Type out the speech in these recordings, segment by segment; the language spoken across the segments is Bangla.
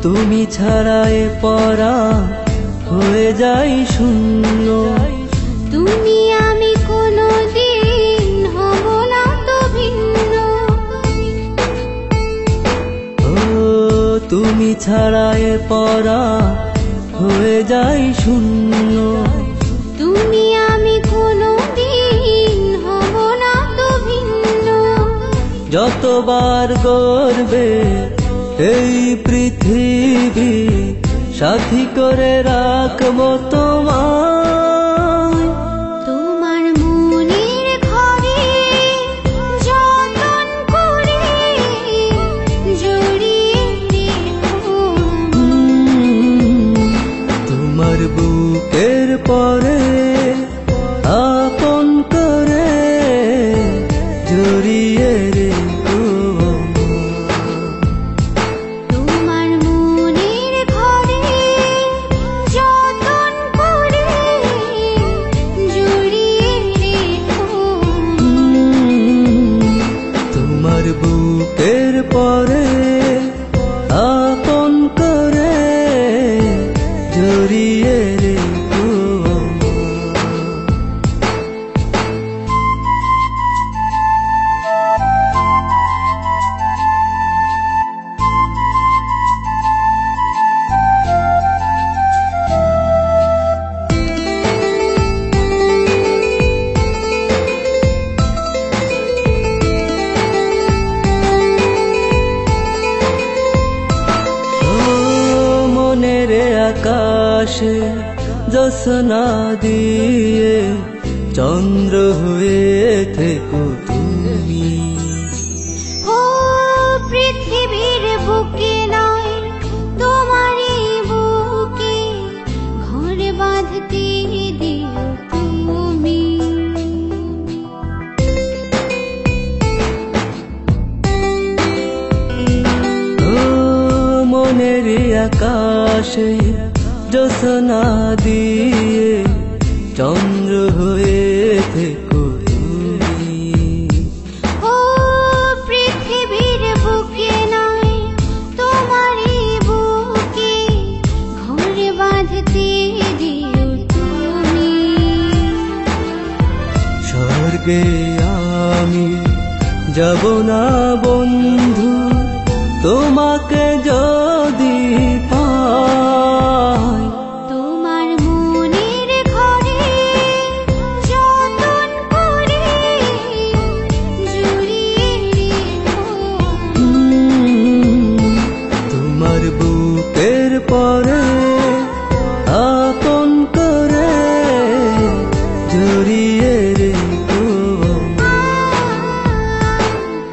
তুমি ছাড়া এ পরা হয়ে যাই শূন্য। তুমি আমি কোনোদিন হব না তো ভিন্ন। ও তুমি ছাড়া এ পরা হয়ে যাই শূন্য। তুমি আমি কোনোদিন হব না তো ভিন্ন। যতবার গর্বে এই পৃথিবী সাথী করে রাখবো তোমায়। তোমার মনের ঘরে যতন করে জড়িয়ে রেখো। তোমার বুকের পরে আপন করে জড়িয়ে রেখো। তোমার মনের ঘরে যতন করে জড়িয়ে রেখো। তোমার বুকের পরে আপন করে জড়িয়ে রেখো। মনের আকাশে জ্যোৎস্না দিয়ে চন্দ্র হয়ে থেকো তুমি। ও পৃথিবীর বুকে নয় তোমারই বুকে ঘর বাঁধতে দিও তুমি। ও মনের আকাশে জ্যোৎস্না দিয়ে চন্দ্র হয়ে থেকো তুমি। ও পৃথিবীর বুকে নয় তোমারই বুকে ঘর বাঁধতে দিও তুমি। স্বর্গে আমি যাব না বন্ধু তোমাকে যদি পাই। তোমার মনের ঘরে যতন করে জড়িয়ে রেখো। তোমার বুকের পরে আপন করে জড়িয়ে রেখো।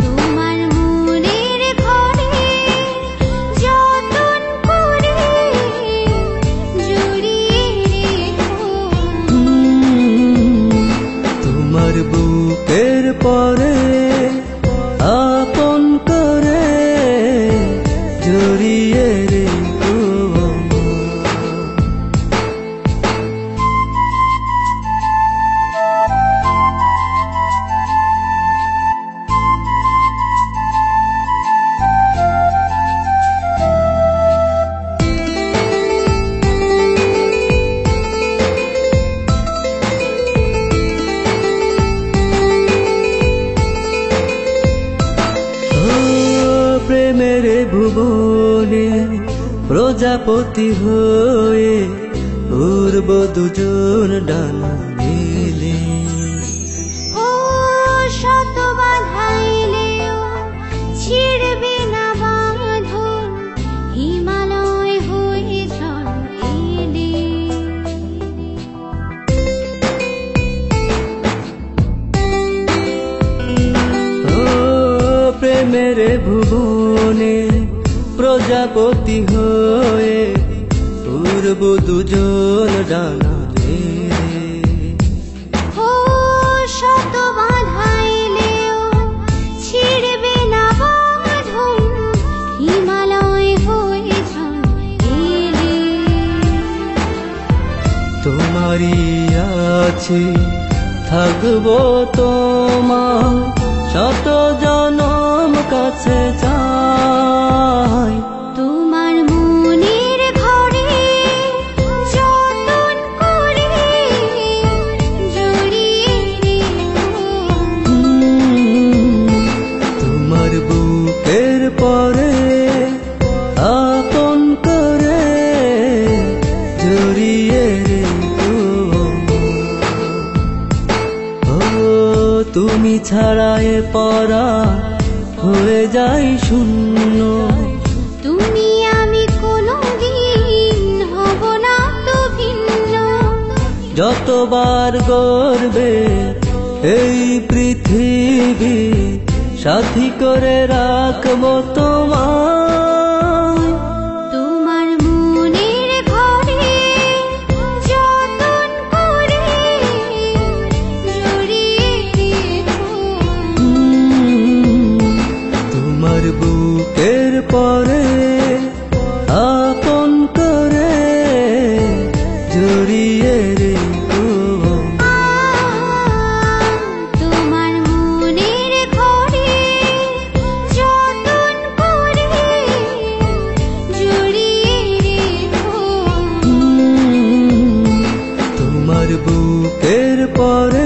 তোমার মনের ঘরে যতন করে জড়িয়ে রেখো। তোমার বুকের পরে আপন করে জড়িয়ে রেখো। প্রেমের ভুবনে প্রজাপতি হয়ে উড়ব দুজন ডানা মেলে। ও শত বাধাইলেও ছিড়বে না বাঁধন হিমালয় হয়ে ঝড় এলে। ও প্রেমের ভুবনে প্রজাপতি হয়ে উড়ব দুজন ডানা মেলে। ও শত বাধাইলেও ছিড়বে না বাঁধন হিমালয় হয়ে ঝড় এলে। তোমারই আছে থাকবো তোমার শত জনম কাছে চাই। তোমার মন তুমি ছাড়া এ পরা হয়ে যাই শূন্য। তুমি আমি কোনোদিন হব না তো ভিন্ন। যতবার গর্বে এই পৃথিবী, সাথী করে রাখবো তোমায়। তোমার মনের ঘরে যতন করে জড়িয়ে রেখো। তোমার বুকের পরে আপন করে জড়িয়ে রেখো। তোমার মনের ঘরে যতন করে জড়িয়ে রেখো। তোমার বুকের পরে